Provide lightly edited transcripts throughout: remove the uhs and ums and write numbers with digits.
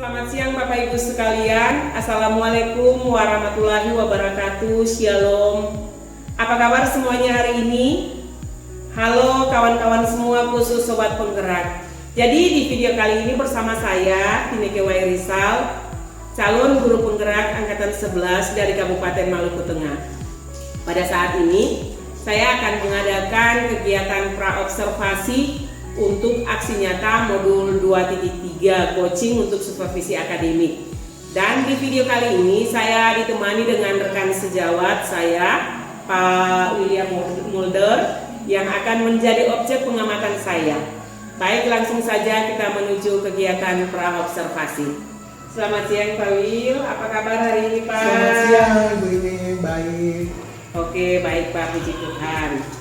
Selamat siang Bapak Ibu sekalian. Assalamualaikum warahmatullahi wabarakatuh. Shalom. Apa kabar semuanya hari ini? Halo kawan-kawan semua, khusus Sobat Penggerak. Jadi di video kali ini bersama saya Tineke Wairisal, calon guru penggerak angkatan 11 dari Kabupaten Maluku Tengah. Pada saat ini saya akan mengadakan kegiatan praobservasi untuk aksi nyata modul 2.3 coaching untuk supervisi akademik. Dan di video kali ini saya ditemani dengan rekan sejawat saya, Pak William Mulder, yang akan menjadi objek pengamatan saya. Baik, langsung saja kita menuju kegiatan praobservasi. Selamat siang Pak Wil, apa kabar hari ini Pak? Selamat siang Ibu ini, baik. Oke, baik Pak, puji Tuhan.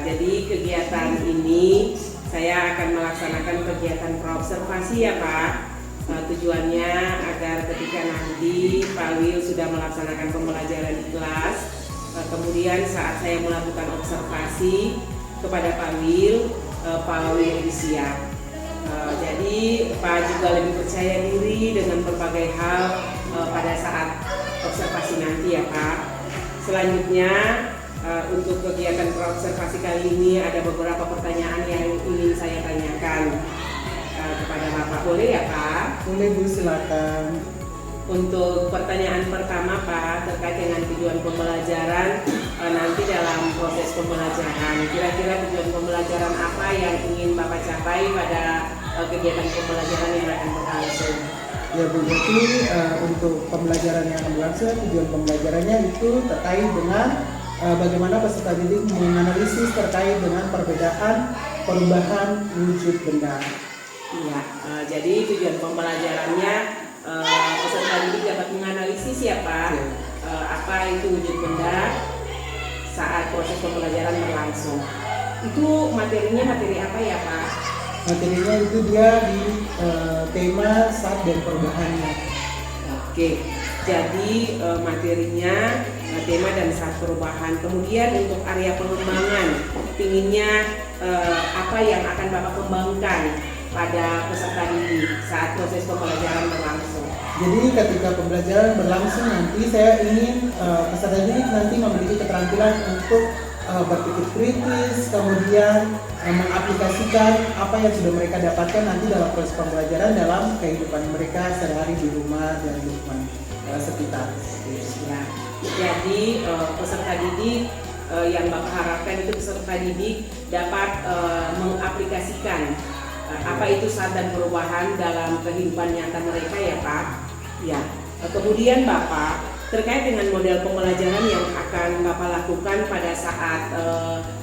Jadi kegiatan ini saya akan melaksanakan kegiatan praobservasi ya Pak. Tujuannya agar ketika nanti Pak Wil sudah melaksanakan pembelajaran di kelas, kemudian saat saya melakukan observasi kepada Pak Wil lebih siap. Jadi Pak juga lebih percaya diri dengan berbagai hal pada saat observasi nanti ya Pak. Selanjutnya untuk kegiatan praobservasi kali ini ada beberapa pertanyaan yang ingin saya tanyakan kepada Bapak. Boleh ya Pak? Boleh Bu, silakan. Untuk pertanyaan pertama Pak, terkait dengan tujuan pembelajaran nanti dalam proses pembelajaran. Kira-kira tujuan pembelajaran apa yang ingin Bapak capai pada kegiatan pembelajaran yang akan berlangsung? Ya Bu, jadi untuk pembelajaran yang akan berlangsung, tujuan pembelajarannya itu terkait dengan bagaimana peserta didik menganalisis terkait dengan perbedaan perubahan wujud benda. Iya, jadi tujuan pembelajarannya peserta didik dapat menganalisis ya Pak, apa itu wujud benda saat proses pembelajaran berlangsung. Itu materinya materi apa ya Pak? Materinya itu dia di tema saat dan perubahannya. Oke, jadi materinya tema dan saat perubahan. Kemudian untuk area pengembangan, inginnya apa yang akan Bapak kembangkan pada peserta didik saat proses pembelajaran berlangsung. Jadi ketika pembelajaran berlangsung nanti saya ingin peserta didik nanti memiliki keterampilan untuk berpikir kritis, kemudian mengaplikasikan apa yang sudah mereka dapatkan nanti dalam proses pembelajaran dalam kehidupan mereka sehari-hari di rumah dan di lingkungan sekitar. Ya, jadi peserta didik yang Bapak harapkan itu peserta didik dapat mengaplikasikan apa itu saat dan perubahan dalam kehidupan nyata mereka ya Pak. Ya, kemudian Bapak terkait dengan model pembelajaran yang akan Bapak lakukan pada saat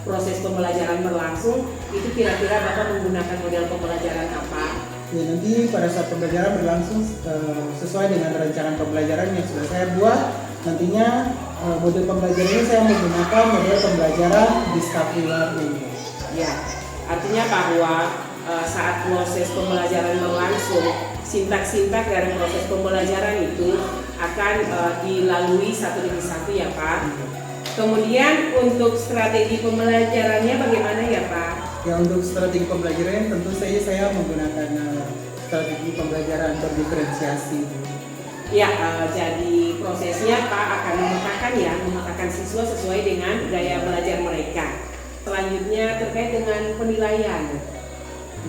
proses pembelajaran berlangsung, itu kira-kira Bapak menggunakan model pembelajaran apa? Ya, nanti pada saat pembelajaran berlangsung sesuai dengan rencana pembelajaran yang sudah saya buat, nantinya model pembelajaran ini saya menggunakan model pembelajaran discovery learning. Ya, artinya bahwa saat proses pembelajaran berlangsung, sintak-sintak dari proses pembelajaran itu akan dilalui satu demi satu ya Pak. Kemudian untuk strategi pembelajarannya bagaimana ya Pak? Ya, untuk strategi pembelajaran tentu saja saya menggunakan strategi pembelajaran berdiferensiasi. Ya, jadi prosesnya Pak akan memetakan siswa sesuai dengan gaya belajar mereka. Selanjutnya terkait dengan penilaian.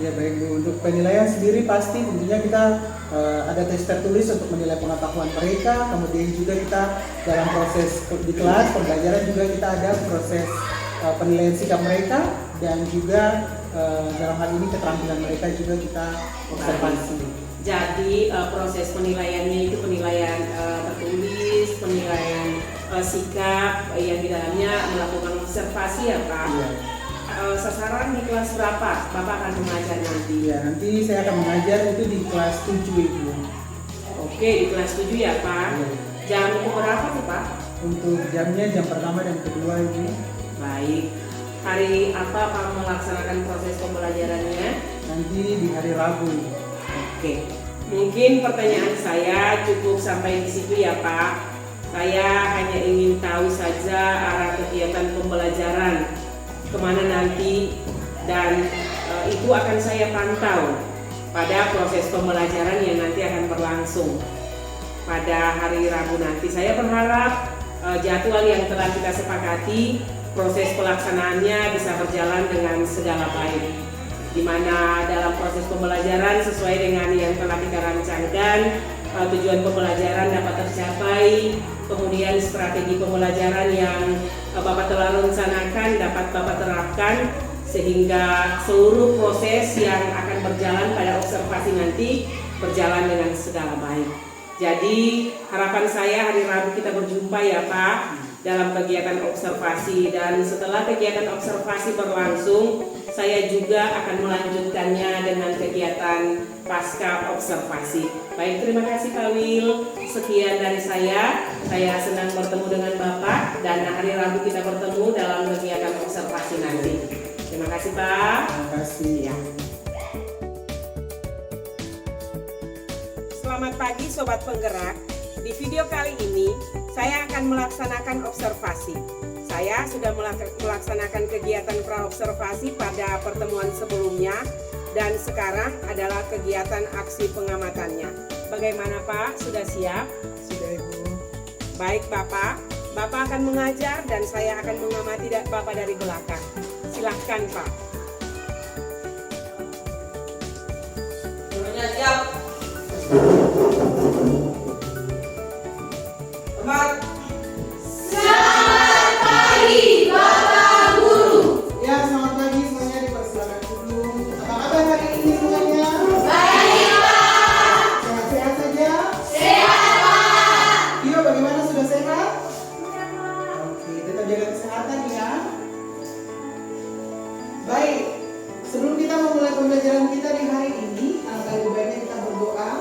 Ya baik Bu, untuk penilaian sendiri pasti tentunya kita ada tes tertulis untuk menilai pengetahuan mereka, kemudian juga kita dalam proses di kelas pembelajaran juga kita ada proses penilaian sikap mereka dan juga dalam hal ini keterampilan mereka juga kita observasi. Jadi proses penilaiannya itu penilaian tertulis, penilaian sikap yang di dalamnya melakukan observasi ya Pak. Ya. Sasaran di kelas berapa Bapak akan mengajar nanti? Ya, nanti saya akan mengajar itu di kelas 7 Ibu. Oke, di kelas 7 ya Pak. Ya. Jam berapa tuh Pak? Untuk jamnya jam pertama dan kedua Ibu. Baik. Hari apa Pak melaksanakan proses pembelajarannya? Nanti di hari Rabu. Oke. Mungkin pertanyaan saya cukup sampai di situ ya Pak. Saya hanya ingin tahu saja arah kegiatan pembelajaran kemana nanti, dan itu akan saya pantau pada proses pembelajaran yang nanti akan berlangsung pada hari Rabu nanti. Saya berharap jadwal yang telah kita sepakati, proses pelaksanaannya bisa berjalan dengan segala baik, di mana dalam proses pembelajaran sesuai dengan yang telah kita rancangkan, tujuan pembelajaran dapat tercapai, kemudian strategi pembelajaran yang Bapak telah rencanakan dapat Bapak terapkan, sehingga seluruh proses yang akan berjalan pada observasi nanti berjalan dengan segala baik. Jadi harapan saya hari Rabu kita berjumpa ya Pak dalam kegiatan observasi, dan setelah kegiatan observasi berlangsung saya juga akan melanjutkannya dengan kegiatan pasca observasi. Baik, terima kasih Pak Wil. Sekian dari saya senang bertemu dengan Bapak, dan hari Rabu kita bertemu dalam kegiatan observasi nanti. Terima kasih Pak. Terima kasih. Ya. Selamat pagi Sobat Penggerak. Di video kali ini saya akan melaksanakan observasi. Saya sudah melaksanakan kegiatan praobservasi pada pertemuan sebelumnya, dan sekarang adalah kegiatan aksi pengamatannya. Bagaimana Pak? Sudah siap? Sudah Ibu. Baik Bapak akan mengajar dan saya akan mengamati Bapak dari belakang. Silahkan Pak. Semuanya siap. Selamat pagi Bapak Guru. Ya, selamat pagi semuanya, dipersilakan duduk. Apa kabar hari ini semuanya? Baik Pak. Sehat-sehat saja? Sehat Pak. Tio, bagaimana, sudah sehat? Oke, tetap jaga kesehatan ya. Baik, sebelum kita memulai pembelajaran kita di hari ini, alangkah lebih baiknya kita berdoa.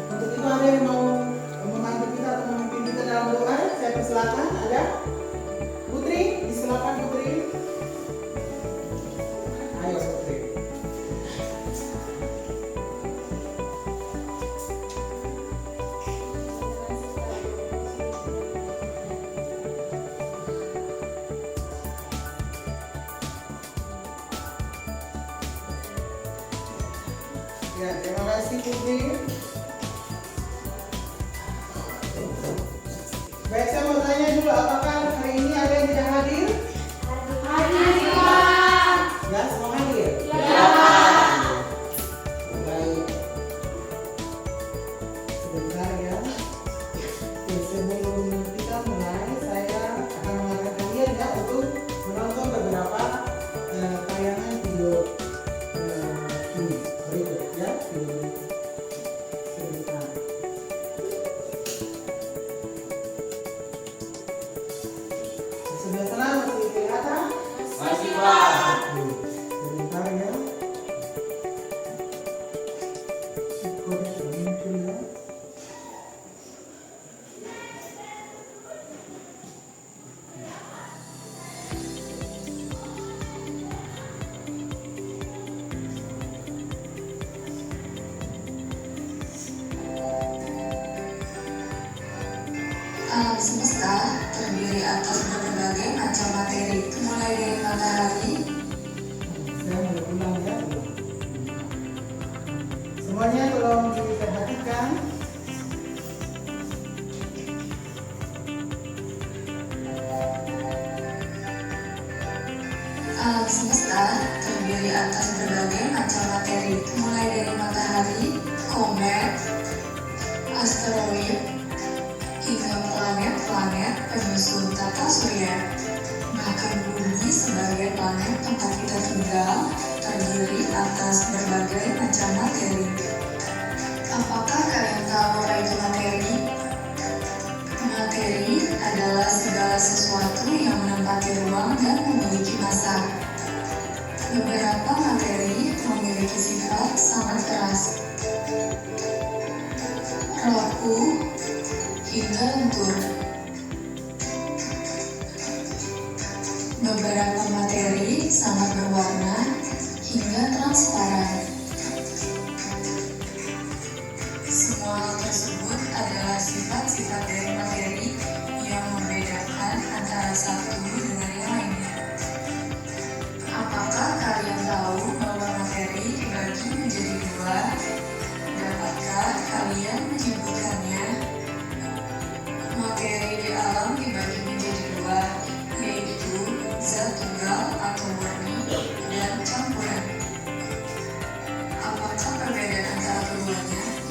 Untuk itu ada yang mau membantu kita atau memimpin kita dalam doa? Saya persilakan, ada? Putri, disilakan Putri. Ayo Putri. Ya, terima kasih Putri. Baik, saya mau tanya dulu, apakah hari ini ada yang tidak hadir? Hadir Pak. Ya, semua hadir? Ya Pak. Baik. Sebentar ya. Oke, sebelum kita mulai, saya akan mengajak kalian ya untuk menonton beberapa tayangan video ini. Berikut ya. Sebentar. Sebelah sana masih kelihatan? Masih Pak. Sebentar ya. Kode sudah muncul ya. Alam semesta terdiri atas berbagai macam materi, mulai dari matahari, Saya mulai ulang ya. Semuanya tolong diperhatikan. alam semesta terdiri atas berbagai macam materi, mulai dari matahari, komet, asteroid, hingga planet-planet penyusun tata surya. Bahkan bumi sebagai planet tempat kita tinggal terdiri atas berbagai macam materi. Apakah kalian tahu apa itu materi? Materi adalah segala sesuatu yang menempati ruang dan memiliki massa. Beberapa materi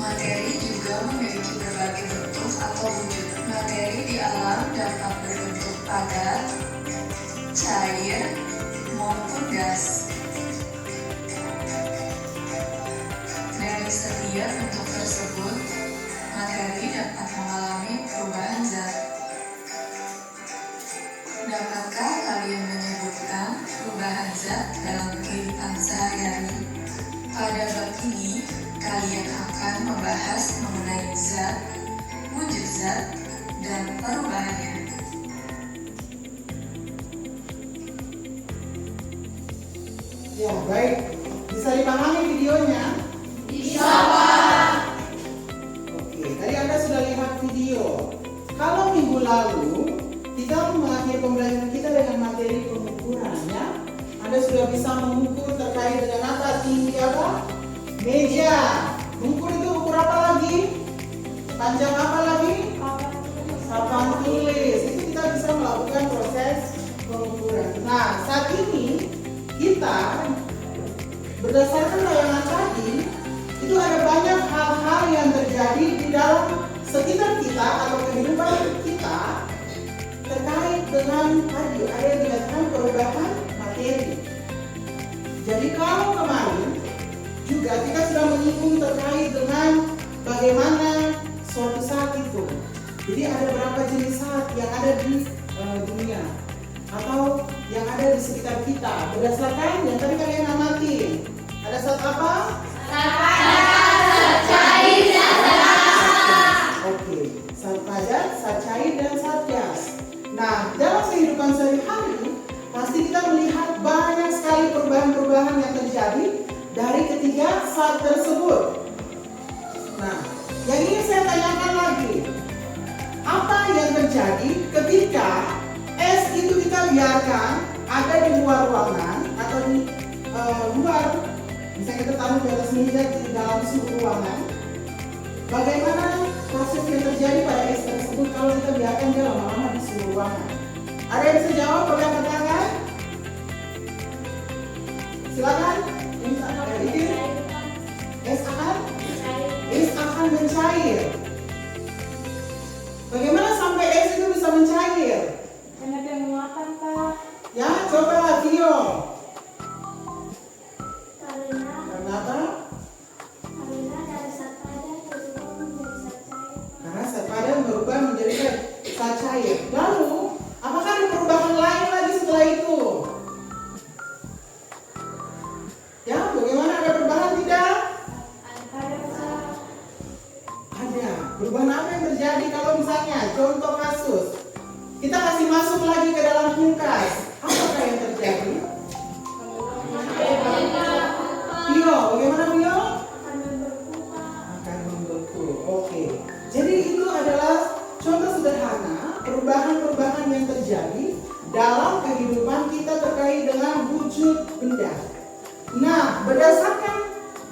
Materi juga memiliki berbagai bentuk atau wujud. Materi di alam dapat berbentuk padat, cair, maupun gas. Dari setiap bentuk tersebut, materi dapat mengalami perubahan zat. Dapatkah kalian menyebutkan perubahan zat dalam kehidupan sehari-hari? Pada bab ini, kalian akan membahas mengenai zat, wujud zat, dan perubahannya. Ya, baik. Bisa dipahami videonya? Bisa, Pak. Oke, tadi Anda sudah lihat video. Kalau minggu lalu kita mengakhiri pembelajaran kita dengan materi pengukurannya, Anda sudah bisa mengukur terkait dengan apa? Tinggi apa? Meja. Mengukur itu ukur apa lagi? Panjang apa lagi? Papan tulis. Itu kita bisa melakukan proses pengukuran. Nah, saat ini kita berdasarkan tayangan tadi, itu ada banyak hal-hal yang terjadi di dalam sekitar kita atau kehidupan kita terkait dengan tadi ada yang dikatakan perubahan materi. Jadi kalau kemarin juga kita sudah menyinggung terkait dengan bagaimana suatu saat itu. Jadi ada berapa jenis saat yang ada di dunia atau yang ada di sekitar kita berdasarkan yang tadi kalian amatin. Ada saat apa? Saat padat, saat cair, dan saat gas. Oke, saat padat, saat cair, dan saat gas. Nah, dalam kehidupan sehari-hari pasti kita melihat banyak sekali perubahan-perubahan yang terjadi dari ketiga saat tersebut. Nah, yang ingin saya tanyakan lagi, apa yang terjadi ketika es itu kita biarkan ada di luar ruangan atau di luar, misalnya kita taruh di atas meja di dalam suhu ruangan? Bagaimana proses yang terjadi pada es tersebut kalau kita biarkan dia lama-lama di suhu ruangan? Ada yang bisa jawab? Boleh angkat tangan? Silakan. Es akan mencair. Bagaimana sampai es itu bisa mencair? Karena dia menguapkan, Pak. Ya, coba Tio. Karena Kenapa? dari saat padat berubah menjadi saat cair. Karena saat padat berubah menjadi saat cair. Lalu, apakah ada perubahan lain lagi setelah itu? Ya, bagaimana ada perubahan tidak? Ada. Perubahan apa yang terjadi kalau misalnya contoh kasus kita kasih masuk lagi ke dalam kulkas, apakah yang terjadi? Tio, bagaimana Tio? Akan membeku. Oke. Jadi itu adalah contoh sederhana perubahan-perubahan yang terjadi dalam kehidupan kita terkait dengan wujud benda. Nah, berdasarkan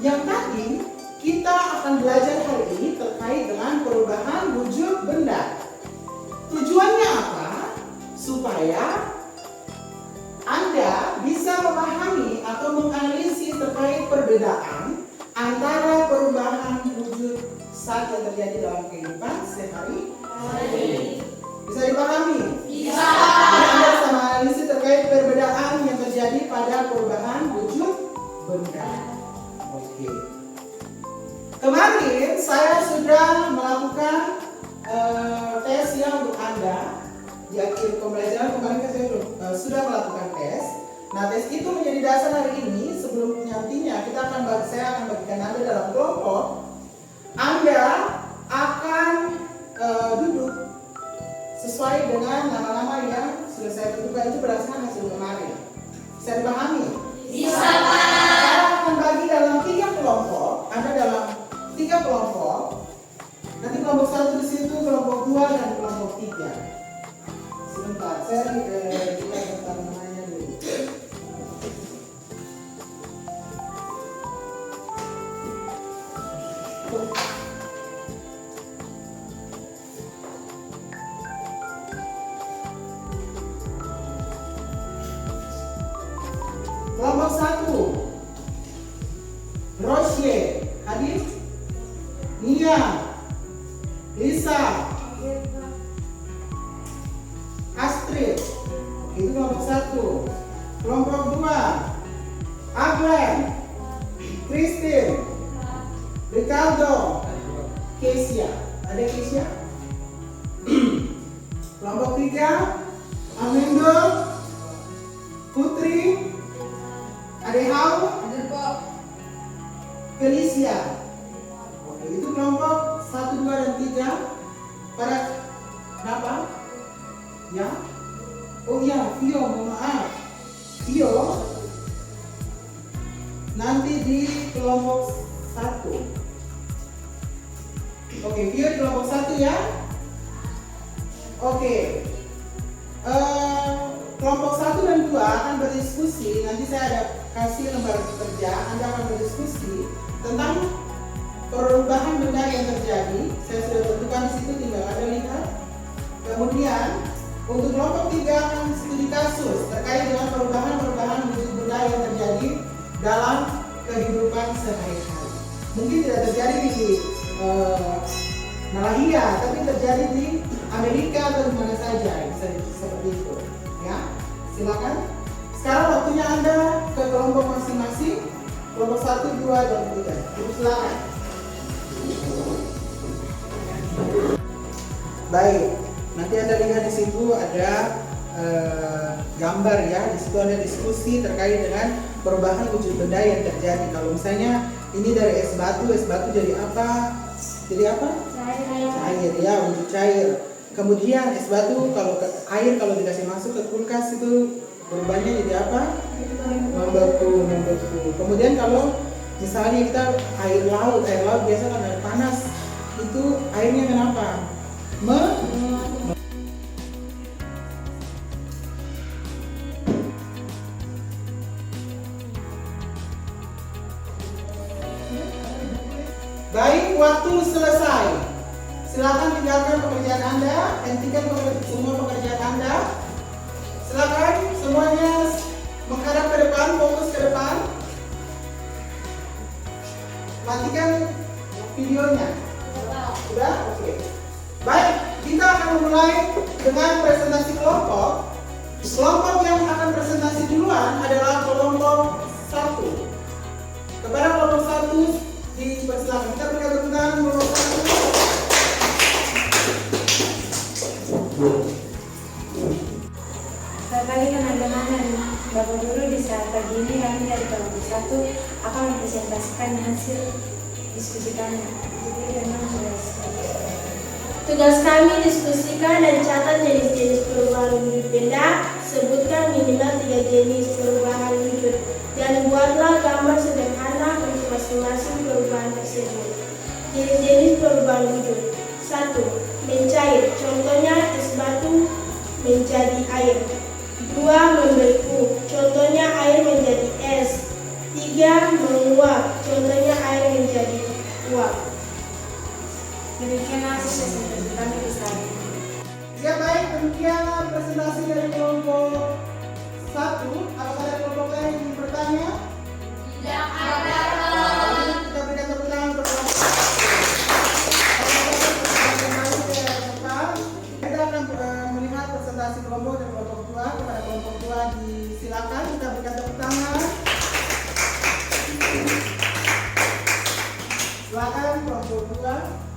yang tadi kita akan belajar hari ini terkait dengan perubahan wujud benda. Tujuannya apa? Supaya Anda bisa memahami atau menganalisis terkait perbedaan antara perubahan wujud saat yang terjadi dalam kehidupan sehari-hari. Bisa dipahami? Bisa. Jadi Anda bisa menganalisis terkait perbedaan yang terjadi pada perubahan wujud benda. Oke. Kemarin saya sudah melakukan tes ya untuk Anda di akhir pembelajaran. Kemarin saya sudah melakukan tes. Nah, tes itu menjadi dasar hari ini. Sebelum nantinya saya akan bagikan Anda dalam kelompok. Anda akan duduk sesuai dengan nama-nama yang sudah saya tentukan, itu berdasarkan hasil kemarin. Bisa dipahami? Bisa, Pak. Saya akan bagi dalam 3 kelompok. Anda dalam 3 kelompok. Nanti kelompok 1 di situ, kelompok 2 dan kelompok 3. Sebentar, saya kita tentang namanya dulu. Kelompok 1, Rosie, hadir? Nia, Lisa, Astrid. Itu kelompok 1. Kelompok 2, Aglen, Christine, Ricardo, Kesia. Ada Kesia? Kelompok 3, Amendo, Putri, Adehau, Felicia. Oke, itu kelompok 1, 2, dan 3. Pada kenapa? Ya? Oh iya, Vio, mohon maaf. Vio nanti di kelompok 1. Oke, Vio di kelompok 1 ya. Oke. Kelompok 1 dan 2 akan berdiskusi. Nanti saya ada kasih lembar kerja. Anda akan berdiskusi tentang perubahan benda yang terjadi. Saya sudah tentukan di situ, tinggal Anda lihat. Kemudian untuk kelompok 3 akan studi kasus terkait dengan perubahan wujud benda yang terjadi dalam kehidupan sehari-hari. Mungkin tidak terjadi di Malaya, tapi terjadi di Amerika atau di mana saja, bisa seperti itu. Ya, silakan. Sekarang waktunya Anda ke kelompok masing-masing, kelompok 1, 2, dan 3. Silakan. Baik, nanti Anda lihat di situ ada gambar ya. Di situ ada diskusi terkait dengan perubahan wujud benda yang terjadi. Kalau misalnya ini dari es batu jadi apa? Jadi apa? Cair ya, wujud cair. Kemudian es batu air kalau dikasih masuk ke kulkas itu berubahnya jadi apa? Membeku. Kemudian kalau misalnya kita air laut biasa kan air panas, itu airnya kenapa? Baik, waktu selesai. Silakan tinggalkan pekerjaan Anda, hentikan semua pekerjaan Anda. Silakan semuanya menghadap ke depan, fokus ke depan. Matikan videonya. Sudah? Oke. Baik, kita akan memulai dengan presentasi kelompok. Kelompok yang akan presentasi duluan adalah kelompok 1. Kepada kelompok 1 dipersilakan. Kita berikan tepuk tangan kelompok 1. Selamat pagi teman-teman dan Bapak Guru. Di saat pagi ini kami dari kelompok 1 akan mempresentasikan hasil diskusi kami. Tugas kami diskusikan dan catat jenis-jenis perubahan wujud benda. Sebutkan minimal 3 jenis perubahan wujud dan buatlah gambar sederhana untuk masing-masing perubahan tersebut. Jenis-jenis perubahan wujud. 1. Mencair, contohnya es batu menjadi air. 2. Membeku, contohnya air menjadi es. 3. Menguap, contohnya air menjadi uap. Demikianlah hasil presentasi kami di sana. Ya baik, demikian presentasi dari kelompok 1. Apakah ada kelompok lain yang ingin bertanya? Tidak ada. Kita berikan tepuk tangan untuk kelompok 1. Kita akan melihat presentasi kelompok dari kelompok 2. Kepada kelompok 2 disilakan kita berikan tepuk tangan. Silakan kelompok 2.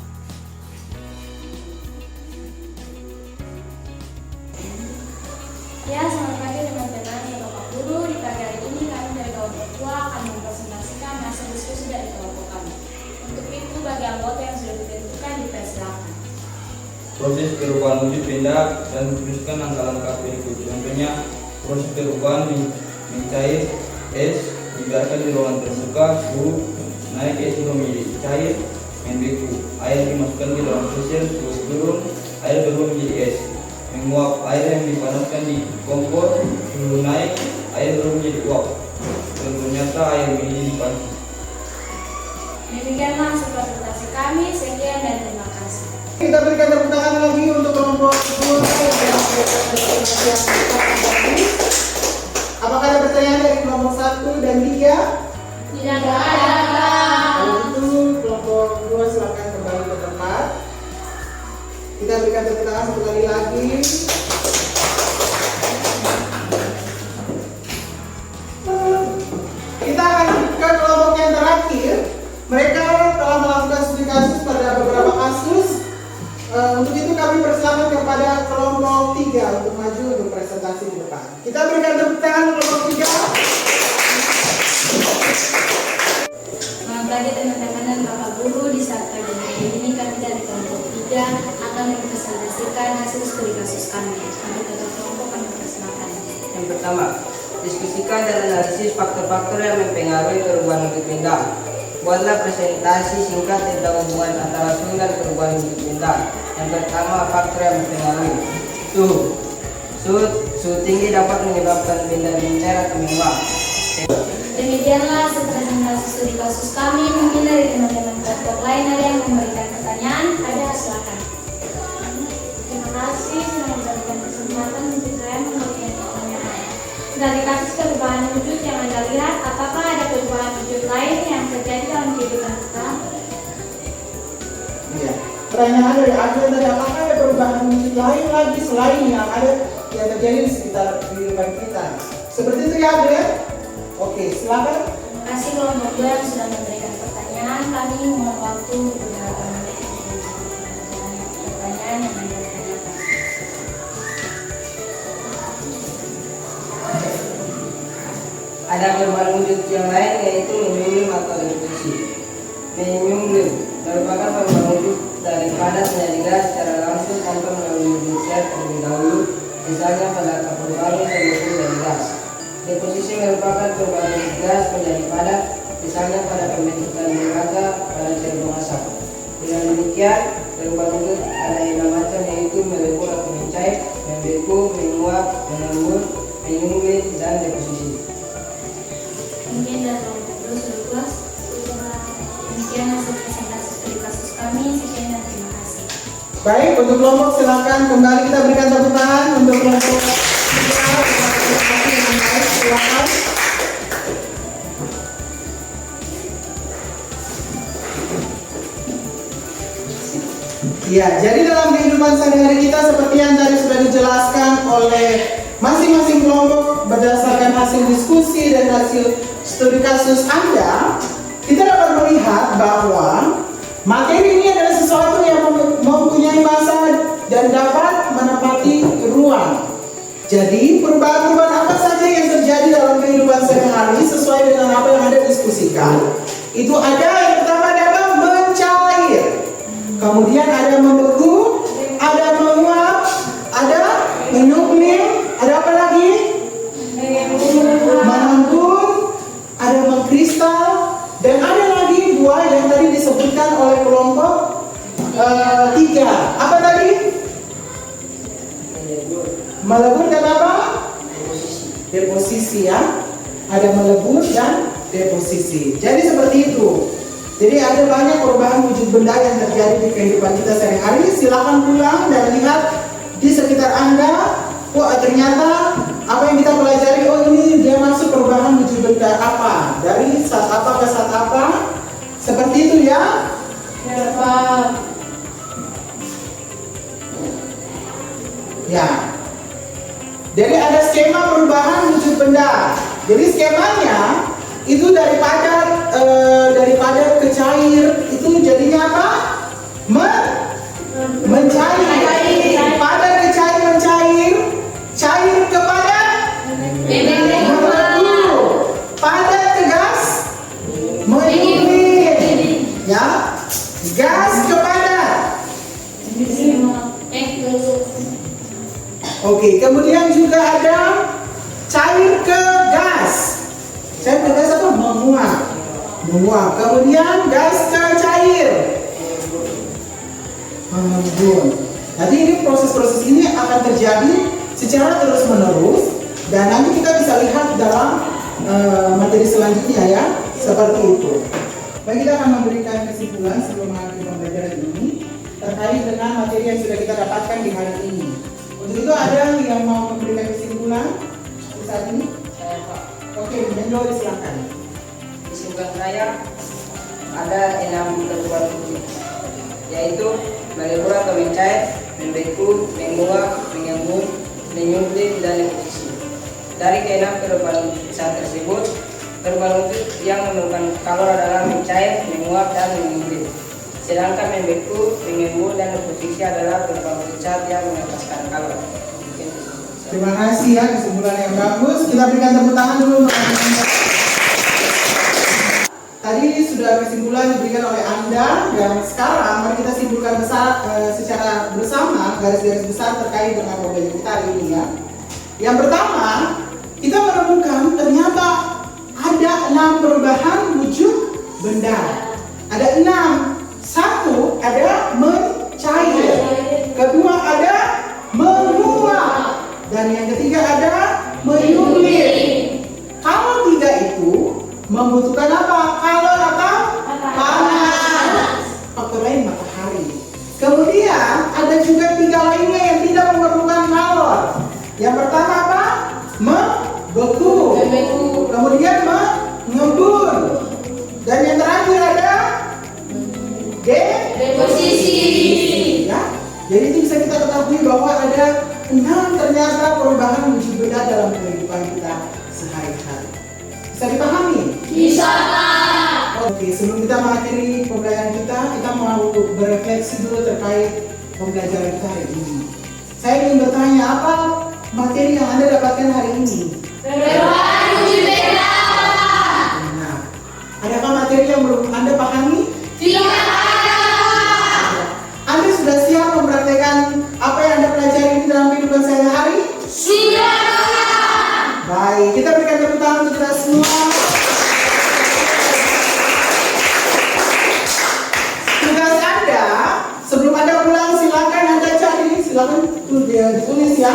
Ya, selamat pagi teman-teman dan Bapak Guru. Di pagi hari ini kami dari kelompok 2 akan mempresentasikan hasil diskusi dari kelompok kami. Untuk itu, bagi anggota yang sudah ditentukan dipersilakan. Proses perubahan wujud benda dan merumuskan langkah-langkah berikut. Contohnya, proses perubahan mencair es dibiarkan di ruangan terbuka, suhu naik es belum menjadi cair, membeku, air dimasukkan di dalam sisir, suhu turun, air belum menjadi es. Menguap, air yang dipanaskan di kompor, suhu naik, air belum menjadi uap. Dan ternyata air menjadi dipanaskan. Demikianlah hasil presentasi kami. Sekian dan terima kasih. Kita berikan tepuk tangan lagi untuk kelompok 2 yang presentasi yang tadi. Apakah ada pertanyaan dari kelompok 1 dan 3? Tidak ada. Kalau itu kelompok 2 silakan. kenyamanan Bapak Guru di saat pagi hari ini kami dari kelompok 3 akan mempresentasikan hasil studi kasus kami. Untuk ketua kelompok kami persilakan. Yang pertama, diskusikan dan analisis faktor-faktor yang mempengaruhi perubahan wujud benda. Buatlah presentasi singkat tentang hubungan antara suhu dan perubahan wujud benda. Yang pertama, faktor yang mempengaruhi. Suhu tinggi dapat menyebabkan benda mencair atau menguap. Demikianlah hasil presentasi studi kasus kami. Mungkin dari teman-teman kelompok lain ada yang memberikan pertanyaan? Ada, silakan. Terima kasih sudah memberikan kesempatan untuk saya memberikan pertanyaan. Dari kasus perubahan wujud yang Anda lihat, apakah ada perubahan wujud lain yang terjadi dalam kehidupan kita? Iya. Pertanyaan dari Adrian tadi, apakah ada perubahan wujud lain lagi selain yang ada yang terjadi di sekitar kehidupan kita? Seperti itu ya Adrian? Oke, silakan. Terima kasih kelompok 2 yang sudah memberikan pertanyaan. Kami mohon waktu beberapa menit untuk pertanyaan yang Anda tanyakan. Ada perubahan wujud yang lain yaitu menyulim atau reduksi. Menyulim merupakan perubahan wujud dari padat menjadi gas secara langsung tanpa melalui wujud zat terlebih dahulu, misalnya pada kapur baru sebelum dari gas. Deposisi merupakan perubahan wujud gas menjadi padat, misalnya pada pembentukan dermaga pada cenderung asap. Dengan demikian, perubahan wujud ada 6 macam yaitu melebur atau mencair, membeku, menguap, mengembun, menyulim, dan deposisi. Mungkin dari kelompok 2 sudah puas. Demikian hasil presentasi studi kasus kami. Sekian dan terima kasih. Baik, untuk kelompok silakan kembali kita berikan tepuk tangan untuk kelompok. Silakan. Ya, jadi dalam kehidupan sehari-hari kita seperti yang tadi sudah dijelaskan oleh masing-masing kelompok berdasarkan hasil diskusi dan hasil studi kasus Anda, kita dapat melihat bahwa materi ini adalah sesuatu yang mempunyai masa dan dapat menempati ruang. Jadi perubahan-perubahan apa saja yang terjadi dalam kehidupan sehari-hari sesuai dengan apa yang Anda diskusikan, itu ada yang pertama adalah mencair, kemudian ada membeku, ada menguap, ada menyublim, ada apa lagi? Mengembun, ada mengkristal, dan ada lagi 2 yang tadi disebutkan oleh kelompok 3. Apa tadi? Melebur dan apa? Deposisi ya. Ada melebur dan deposisi. Jadi seperti itu. Jadi ada banyak perubahan wujud benda yang terjadi di kehidupan kita sehari-hari. Silakan pulang dan lihat di sekitar Anda. Oh ternyata apa yang kita pelajari, oh ini dia masuk perubahan wujud benda apa, dari saat apa ke saat apa. Seperti itu ya. Ya Pak. Ya. Jadi ada skema perubahan wujud benda. Jadi skemanya itu dari padat ke cair, itu jadinya apa? Mencair. Padat ke cair mencair, cair ke padat melebur, padat ke gas menyublim, ya. Gas ke padat. Oke, kemudian juga ada cair ke gas. Cair ke gas apa? Menguap. Kemudian gas ke cair. Mengembun. Nanti ini proses-proses ini akan terjadi secara terus-menerus dan nanti kita bisa lihat dalam materi selanjutnya ya, seperti itu. Baik, kita akan memberikan kesimpulan sebelum mengakhiri pembelajaran ini terkait dengan materi yang sudah kita dapatkan di hari ini. Untuk itu ada yang mau memberikan kesimpulan saat ini? Saya Pak. Oke, Mendlo silakan. Kesimpulan saya ada 6 perubahan wujud, yaitu melebur atau mencair, membeku, menguap, mengembun, menyublim, dan deposisi. Dari ke-6 perubahan besar tersebut, perubahan wujud yang memerlukan kalor adalah mencair, menguap, dan menyublim. Sedangkan membeku, mengembun, dan deposisi adalah perubahan wujud zat yang melepaskan kalor. Terima kasih ya, kesimpulan yang bagus. Kita berikan tepuk tangan dulu untuk Tadi sudah kesimpulan diberikan oleh Anda, dan sekarang mari kita simpulkan secara bersama garis-garis besar terkait dengan pembelajaran kita hari ini ya. Yang pertama, kita menemukan ternyata ada 6 perubahan wujud benda. Ada 6. Satu, ada mencair. Kedua, ada menguap. Dan yang ketiga ada menyulir. Kalau 3 itu membutuhkan apa? Kalor atau panas. Faktor lain matahari. Kemudian ada juga 3 lainnya yang tidak memerlukan kalor. Yang pertama apa? Membeku. Kemudian mengembun. Dan yang terakhir ada deposisi. Ya. Jadi itu bisa kita ketahui bahwa ada 6 ternyata perubahan wujud benda dalam kehidupan kita sehari-hari. Bisa dipahami? Bisa, Pak. Oke, sebelum kita mengakhiri pembelajaran kita mau berefleksi dulu terkait pembelajaran kita hari ini. Saya ingin bertanya, apa materi yang Anda dapatkan hari ini? Perubahan wujud benda. Nah, adakah materi yang belum Anda pahami? Tidak ada. Anda sudah siap mempraktekkan apa yang Anda pelajari di dalam kehidupan sehari-hari? Sudah. Baik, kita berikan tepuk tangan untuk kita semua. Tugas Anda, sebelum Anda pulang silakan Anda cari, silakan ditulis ya.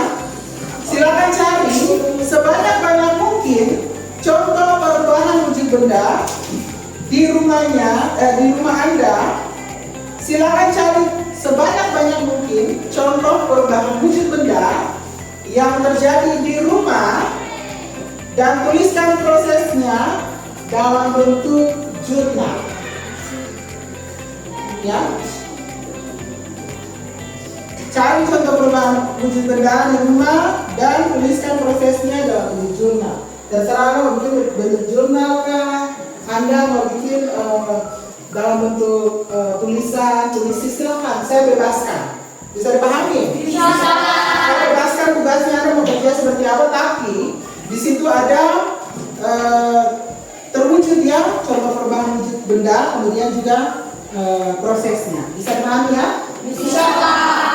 Silakan cari sebanyak-banyak mungkin contoh perubahan wujud benda di di rumah Anda. Silakan cari sebanyak-banyak mungkin contoh perubahan wujud benda yang terjadi di rumah dan tuliskan prosesnya dalam bentuk jurnal. Ya. Cari contoh perubahan wujud benda di rumah dan tuliskan prosesnya dalam bentuk jurnal. Terserah Anda mau bikin bentuk jurnal kah, Anda mau bikin dalam bentuk tulisan, silakan, saya bebaskan. Bisa dipahami? Bisa. Saya bebaskan tugasnya Anda mau kerja seperti apa, tapi di situ ada terwujud ya contoh perubahan wujud benda, kemudian juga prosesnya. Bisa dipahami ya? Bisa, Pak.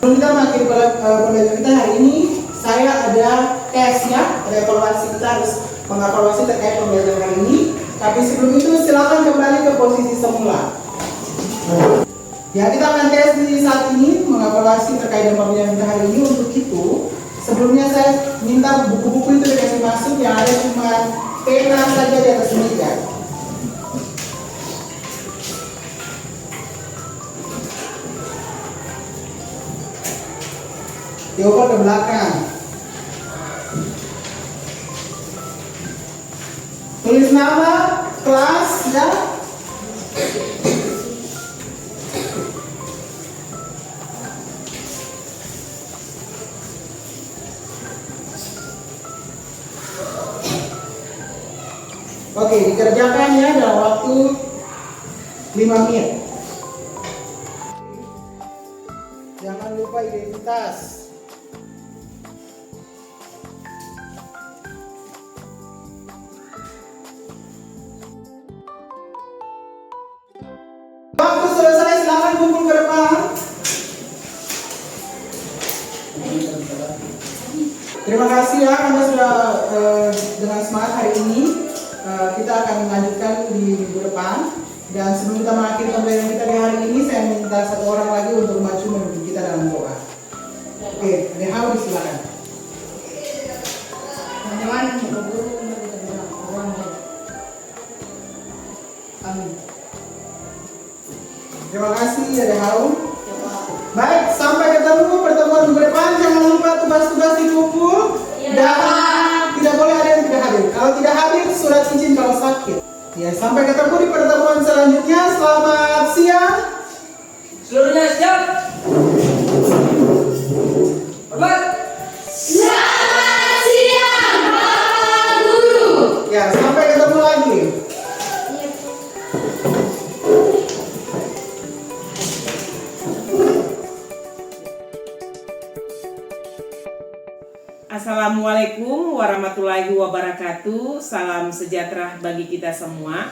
Sebelum kita mengakhiri pembelajaran kita hari ini, saya ada tes ya, ada evaluasi. Kita harus mengevaluasi terkait pembelajaran hari ini. Tapi sebelum itu silakan kembali ke posisi semula. Ya, kita akan tes di saat ini mengevaluasi terkait dengan pembelajaran kita hari ini. Untuk itu, sebelumnya saya minta buku-buku itu dikasih masuk, yang ada cuma pena saja di atas meja. Dioper ke belakang. Tulis nama, kelas, ya. Oke, dikerjakan ya dalam waktu 5 menit. Jangan lupa identitas. Waktu selesai, silakan kumpul ke depan. Terima kasih ya, Anda sudah dengan semangat hari ini. Kita akan melanjutkan di minggu depan. Dan sebelum kita mengakhiri pembelajaran kita di hari ini, saya minta satu orang lagi untuk maju memimpin kita dalam doa. Oke, ada Hawi, silakan. Teman-teman, amin. Terima kasih, ada Hawi. Baik, sampai ketemu pertemuan minggu depan. Jangan lupa tugas-tugas dikumpul. Dan tidak boleh ada yang tidak hadir. Kalau tidak hadir, surat izin kalau sakit. Ya, sampai ketemu di pertemuan selanjutnya. Selamat siang. Seluruhnya siap. Hormat. Selamat siang, Bapak Guru. Ya, sampai ketemu lagi. Assalamualaikum warahmatullahi wabarakatuh. Salam sejahtera bagi kita semua.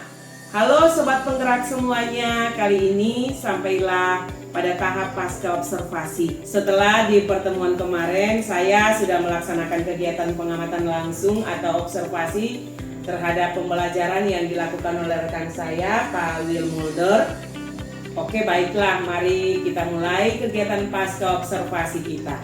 Halo Sobat Penggerak semuanya, kali ini sampailah pada tahap pasca observasi. Setelah di pertemuan kemarin saya sudah melaksanakan kegiatan pengamatan langsung atau observasi terhadap pembelajaran yang dilakukan oleh rekan saya, Pak Will Mulder. Oke, baiklah, mari kita mulai kegiatan pasca observasi kita.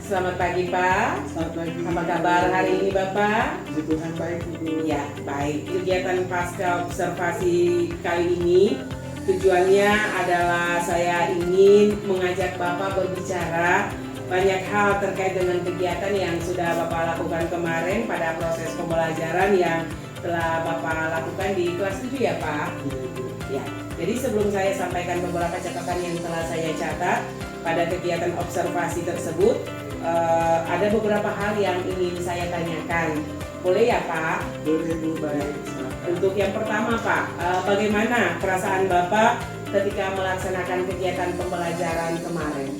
Selamat pagi Pak. Selamat pagi. Apa kabar hari ini Bapak? Puji Tuhan baik Ibu. Ya, baik. Kegiatan pasca observasi kali ini tujuannya adalah saya ingin mengajak Bapak berbicara banyak hal terkait dengan kegiatan yang sudah Bapak lakukan kemarin pada proses pembelajaran yang telah Bapak lakukan di kelas 7 ya Pak? Ya. Jadi sebelum saya sampaikan beberapa catatan yang telah saya catat pada kegiatan observasi tersebut, ada beberapa hal yang ingin saya tanyakan. Boleh ya Pak? Boleh Bu, baik. Untuk yang pertama Pak, bagaimana perasaan Bapak ketika melaksanakan kegiatan pembelajaran kemarin?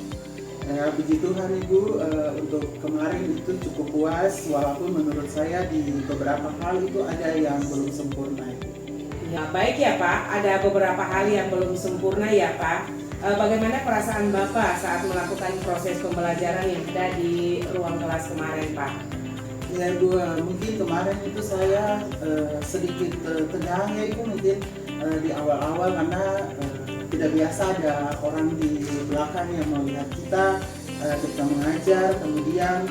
Puji Tuhan Ibu, untuk kemarin itu cukup puas, walaupun menurut saya di beberapa hal itu ada yang belum sempurna. Ya, baik ya Pak, ada beberapa hal yang belum sempurna ya Pak. Bagaimana perasaan Bapak saat melakukan proses pembelajaran yang ada di ruang kelas kemarin Pak? Ya Ibu, mungkin kemarin itu saya sedikit tegang ya Ibu, mungkin di awal-awal karena tidak biasa ada orang di belakang yang melihat kita ketika mengajar, kemudian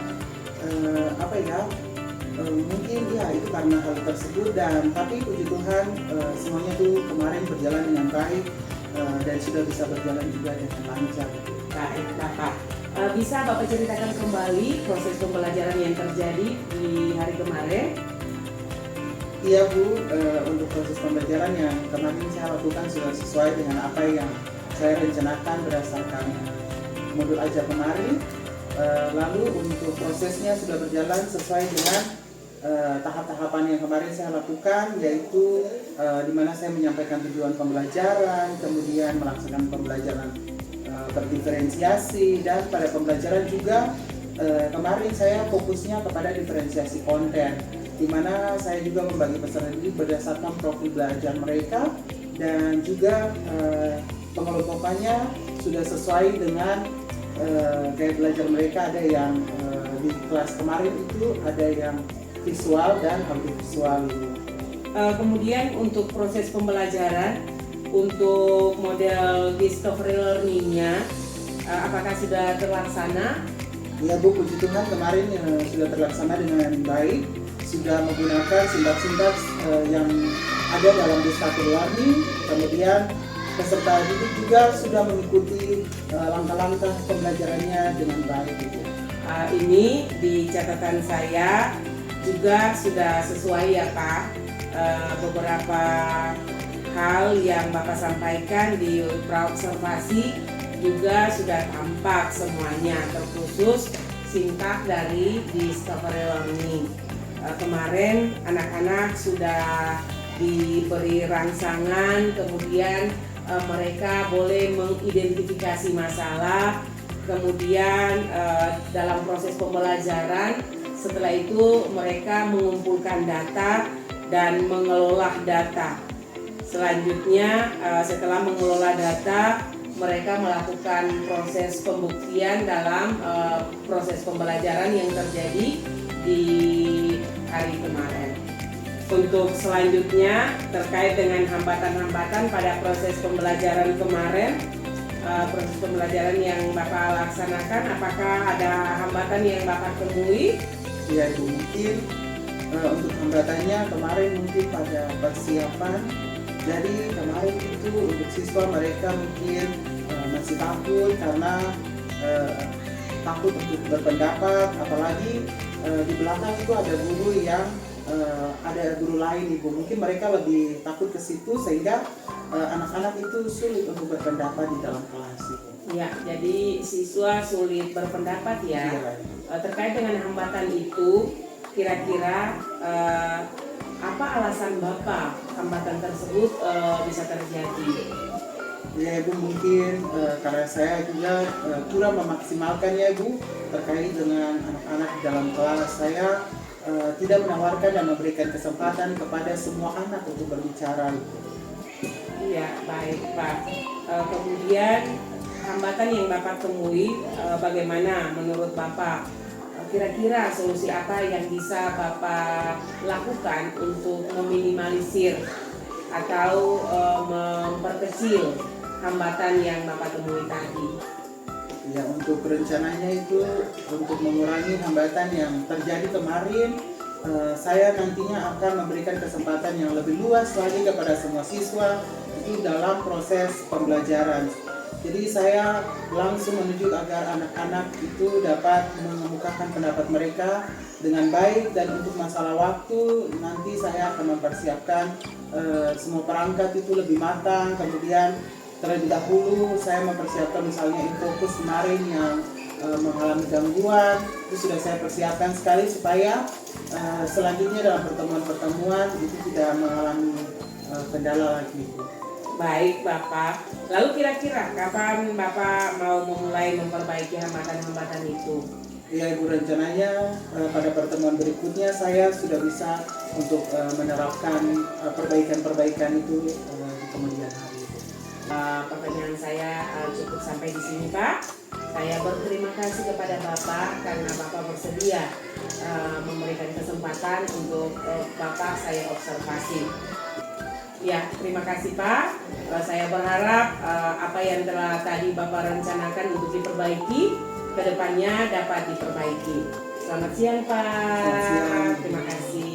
mungkin ya itu karena hal tersebut, dan tapi puji Tuhan semuanya tuh kemarin berjalan dengan baik dan sudah bisa berjalan juga dengan lancar. Baik Bapak, bisa Bapak ceritakan kembali proses pembelajaran yang terjadi di hari kemarin? Iya Bu, untuk proses pembelajaran yang kemarin saya lakukan sudah sesuai dengan apa yang saya rencanakan berdasarkan modul ajar kemarin. Lalu untuk prosesnya sudah berjalan sesuai dengan tahap-tahapan yang kemarin saya lakukan, yaitu di mana saya menyampaikan tujuan pembelajaran, kemudian melaksanakan pembelajaran berdiferensiasi, dan pada pembelajaran juga kemarin saya fokusnya kepada diferensiasi konten, di mana saya juga membagi pesan diri berdasarkan profil belajar mereka, dan juga pengelompokannya sudah sesuai dengan gaya belajar mereka. Ada yang di kelas kemarin itu ada yang visual dan audiovisual. Kemudian untuk proses pembelajaran, untuk model discovery learning-nya, apakah sudah terlaksana? Ya Bu, puji Tuhan kemarin sudah terlaksana dengan baik, sudah menggunakan sintaks-sintaks yang ada dalam discovery learning, kemudian peserta didik juga sudah mengikuti langkah-langkah pembelajarannya dengan baik. Ini di catatan saya juga sudah sesuai ya Pak. Beberapa hal yang Bapak sampaikan di praobservasi juga sudah tampak semuanya, terkhusus sintaks dari discovery learning. Kemarin anak-anak sudah diberi rangsangan, kemudian mereka boleh mengidentifikasi masalah, kemudian dalam proses pembelajaran setelah itu mereka mengumpulkan data dan mengelola data. Selanjutnya setelah mengelola data, mereka melakukan proses pembuktian dalam proses pembelajaran yang terjadi di hari kemarin. Untuk selanjutnya terkait dengan hambatan-hambatan pada proses pembelajaran kemarin, proses pembelajaran yang Bapak laksanakan, apakah ada hambatan yang Bapak temui? Ya Ibu, mungkin untuk hambatannya kemarin mungkin pada persiapan. Jadi kemarin itu untuk siswa mereka mungkin masih takut karena takut untuk berpendapat, apalagi di belakang itu ada guru yang ada guru lain Ibu. Mungkin mereka lebih takut ke situ sehingga anak-anak itu sulit untuk berpendapat di dalam kelas itu. Ya, jadi siswa sulit berpendapat ya. Terkait dengan hambatan itu, kira-kira apa alasan Bapak hambatan tersebut bisa terjadi? Ya Ibu, mungkin karena saya juga kurang memaksimalkan ya Ibu terkait dengan anak-anak di dalam kelas. Saya tidak menawarkan dan memberikan kesempatan kepada semua anak untuk berbicara. Iya, baik Pak. Kemudian hambatan yang Bapak temui, bagaimana menurut Bapak? Kira-kira solusi apa yang bisa Bapak lakukan untuk meminimalisir atau memperkecil hambatan yang Bapak temui tadi? Ya, untuk rencananya itu untuk mengurangi hambatan yang terjadi kemarin, saya nantinya akan memberikan kesempatan yang lebih luas lagi kepada semua siswa itu dalam proses pembelajaran. Jadi saya langsung menuju agar anak-anak itu dapat mengemukakan pendapat mereka dengan baik, dan untuk masalah waktu nanti saya akan mempersiapkan semua perangkat itu lebih matang. Kemudian terlebih dahulu saya mempersiapkan misalnya infokus kemarin yang mengalami gangguan, itu sudah saya persiapkan sekali supaya selanjutnya dalam pertemuan-pertemuan itu tidak mengalami kendala lagi. Baik Bapak, lalu kira-kira kapan Bapak mau memulai memperbaiki hambatan-hambatan itu? Ya Ibu, rencananya pada pertemuan berikutnya saya sudah bisa untuk menerapkan perbaikan-perbaikan itu di kemudian hari. Pertanyaan saya cukup sampai di sini Pak. Saya berterima kasih kepada Bapak karena Bapak bersedia memberikan kesempatan untuk Bapak saya observasi. Ya, terima kasih Pak. Saya berharap apa yang telah tadi Bapak rencanakan untuk diperbaiki, kedepannya dapat diperbaiki. Selamat siang Pak. Selamat siang. Terima kasih.